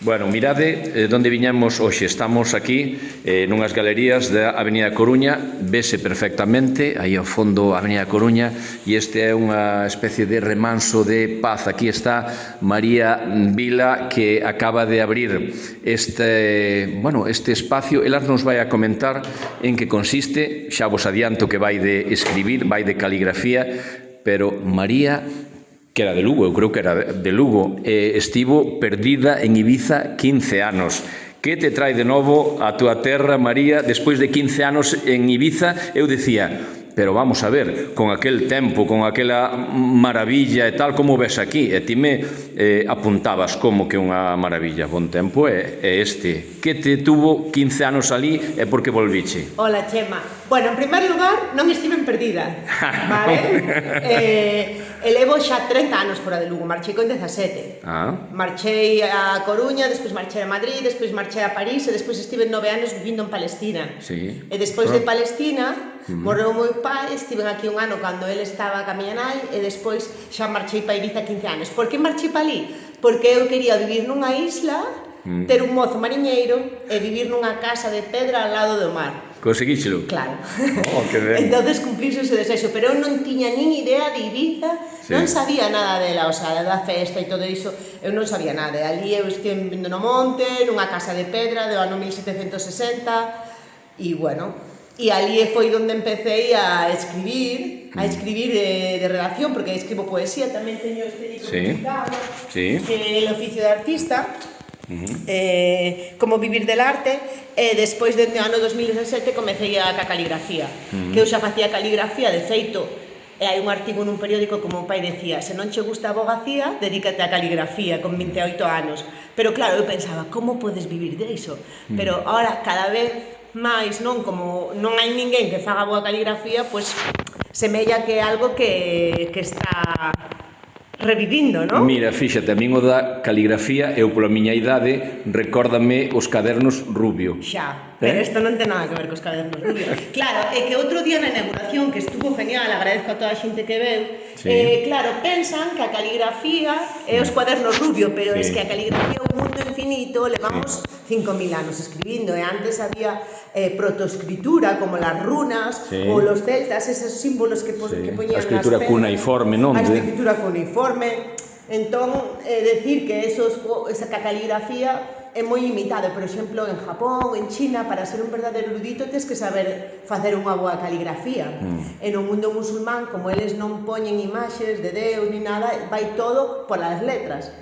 Bueno, mirade onde viñamos hoxe. Estamos aquí nunhas galerías da Avenida Coruña. Vese perfectamente aí ao fondo a Avenida Coruña, e este é unha especie de remanso de paz. Aquí está María Vila, que acaba de abrir este espacio. Ela nos vai a comentar en que consiste. Xa vos adianto que vai de escribir, vai de caligrafía, pero María, que era de Lugo, eu creo que era de Lugo, estivo perdida en Ibiza 15 anos. Que te trae de novo a túa terra, María, despois de 15 anos en Ibiza? Eu dicía, pero vamos a ver, con aquel tempo, con aquela maravilla e tal, como ves aquí? E ti me apuntabas como que unha maravilla. Bon tempo é este. Que te tuvo 15 anos ali e por que volviche? Hola, Chema. Bueno, en primer lugar, non estiven perdida, vale? Levo xa 30 anos fora de Lugo, marchei con 17. Marchei a Coruña, despois marchei a Madrid, despois marchei a París e despois estive 9 anos vivindo en Palestina. E despois de Palestina, morreu o meu pai, estiven aquí un ano cando ele estaba ca miña nai e despois xa marchei pa Ibiza 15 anos. Por que marchei pa ali? Porque eu quería vivir nunha isla, ter un mozo mariñeiro e vivir nunha casa de pedra ao lado do mar. Conseguíchelo? Claro. Que ben. Entonces cumplirse ese desexo, pero eu non tiña nin idea de Ibiza, non sabía nada dela, o sea, da festa e todo iso, eu non sabía nada. Ali eu estive vivindo no monte, nunha casa de pedra do ano 1760, e bueno, e ali foi onde empecé a escribir de redacción, porque escribo poesía, tamén teño este libro publicado, que é El oficio de artista, como vivir del arte, e despois do ano 2017 comecei a caligrafía, que eu xa facía caligrafía, de feito, e hai un artigo nun periódico como o pai decía, se non che gusta a abogacía, dedícate a caligrafía con 28 anos. Pero claro, eu pensaba, como podes vivir diso? Pero ahora, cada vez máis, non, como non hai ninguén que faga boa caligrafía, pois semella que é algo que está revivindo, non? Mira, fíxate, a min o da caligrafía, eu pola miña idade, recórdame os cadernos Rubio. Xa, pero isto non ten nada que ver cos cadernos Rubio. Claro, é que outro día na inauguración, que estuvo genial, agradezco a toda a xente que veu, claro, pensan que a caligrafía é os cuadernos Rubio, pero es que a caligrafía é un mundo infinito, levamos 5.000 anos escribindo, e antes había protoescritura, como las runas, ou los celtas, esos símbolos que poñían a escritura cuneiforme, non? A escritura cuneiforme. Entón, decir que esa caligrafía é moi limitada. Por exemplo, en Japón, en China, para ser un verdadeiro erudito tens que saber facer unha boa caligrafía. E no mundo musulmán, como eles non poñen imaxes de Deus ni nada, vai todo polas letras.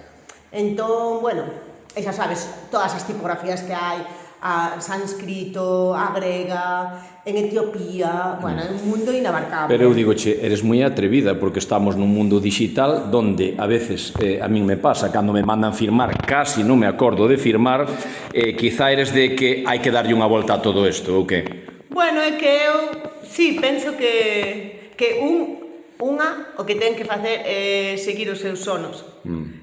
Entón, bueno, xa sabes, todas as tipografías que hai, a sánscrito, a grega, en Etiopía, bueno, é un mundo inabarcable. Pero eu digoche, eres moi atrevida, porque estamos nun mundo digital donde a veces, a min me pasa, cando me mandan firmar, casi non me acordo de firmar, quizá eres de que hai que darlle unha volta a todo isto, ou que? Bueno, é que eu, sí, penso que o que ten que facer é seguir os seus sonos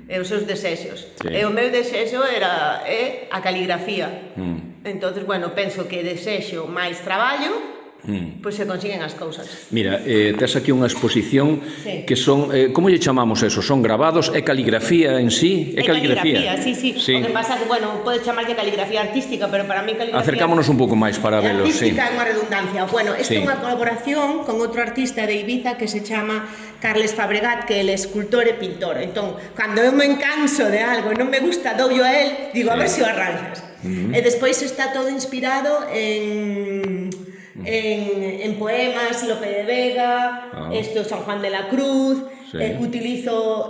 e os seus desexos. E o meu desexo é a caligrafía. Entonces, bueno, penso que desexo máis traballo, pois se consiguen as cousas. Mira, tes aquí unha exposición que son, como lle chamamos eso? Son grabados? É caligrafía en sí? É caligrafía, sí. O que pasa que, bueno, pode chamarlle caligrafía artística, pero para mí caligrafía... Acercámonos un pouco máis para velo, sí. Artística é unha redundancia. Bueno, esta é unha colaboración con outro artista de Ibiza que se chama Carles Fabregat, que é el escultor e pintor. Entón, cando eu me encanso de algo e non me gusta, doulle a él, digo, a ver se o arranxas. E despois está todo inspirado en poemas, Lope de Vega, San Juan de la Cruz, utilizo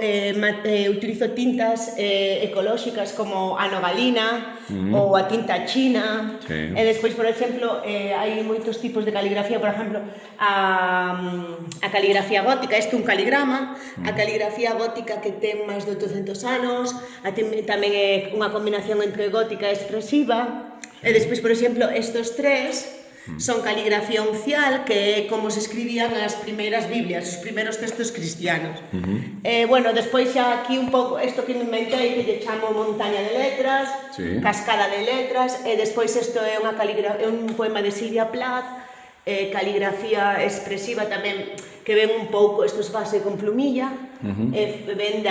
tintas ecolóxicas como a nogalina ou a tinta china, e despois, por exemplo, hai moitos tipos de caligrafía, por exemplo, a caligrafía gótica, isto é un caligrama, a caligrafía gótica que ten máis de 800 anos, tamén é unha combinación entre gótica e expresiva, e despois, por exemplo, estos tres son caligrafía uncial, que é como se escribían as primeiras Biblias, os primeiros textos cristianos. Bueno, despois xa aquí un pouco, isto que me inventei, que lle chamo montaña de letras, cascada de letras, e despois isto é un poema de Silvia Plath, caligrafía expresiva tamén, que ven un pouco, isto se fase con plumilla, ven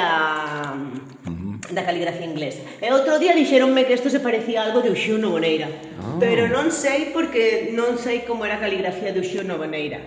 da caligrafía inglesa. E outro día dixeronme que isto se parecía a algo de Uxío Noboneira, pero non sei porque non sei como era a caligrafía de Uxío Noboneira.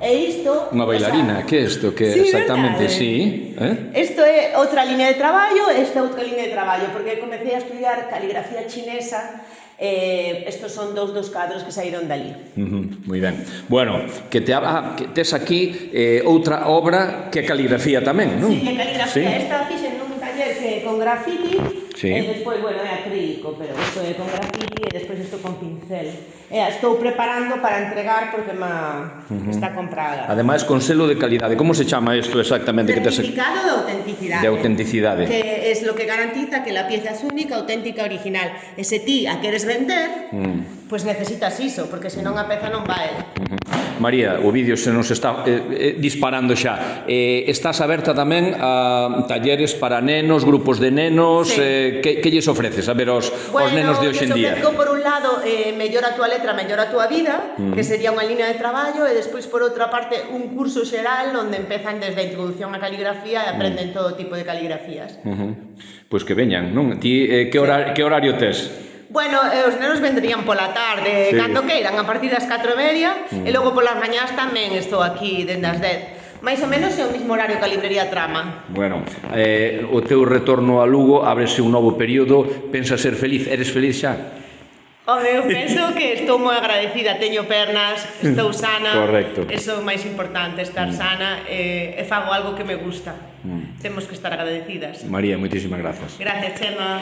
E isto... Unha bailarina, que é isto? Que exactamente, sí. Isto é outra liña de traballo, esta é outra liña de traballo, porque comecei a estudiar caligrafía chinesa. Estos son dos cadros que saíron dali. Moi ben. Bueno, que tes aquí outra obra que é caligrafía tamén, non? Sí, que caligrafía. Esta fixen nun taller con grafiti, e despois, bueno, é acrílico, pero isto é con grafiti e despois isto con pincel. Estou preparando para entregar porque está comprada. Ademais, con selo de calidade. Como se chama isto exactamente? Certificado de autenticidade. De autenticidade. Que é lo que garantiza que la pieza es única, auténtica, original. E se ti a queres vender, pois necesitas iso, porque senón a peza non vai. María, o vídeo se nos está disparando xa. Estás aberta tamén a talleres para nenos, grupos de nenos, que lles ofreces a ver aos nenos de hoxe en día? Bueno, por un lado, mellora a túa letra, mellora a túa vida, que sería unha liña de traballo, e despois, por outra parte, un curso xeral onde empezan desde a introducción á caligrafía e aprenden todo tipo de caligrafías. Pois que veñan, non? Ti, que horario tes? Bueno, os nenos vendrían pola tarde, cando queiran, a partir das 4:30, e logo polas mañás tamén estou aquí dende as 10. Mais ou menos é o mesmo horario que a librería Trama. Bueno, o teu retorno a Lugo ábrese un novo período, pensas ser feliz, eres feliz xa? Home, eu penso que estou moi agradecida, teño pernas, estou sana. Correcto. Eso é o máis importante, estar sana e fago algo que me gusta. Temos que estar agradecidas. María, moitísimas grazas. Gracias, Chema.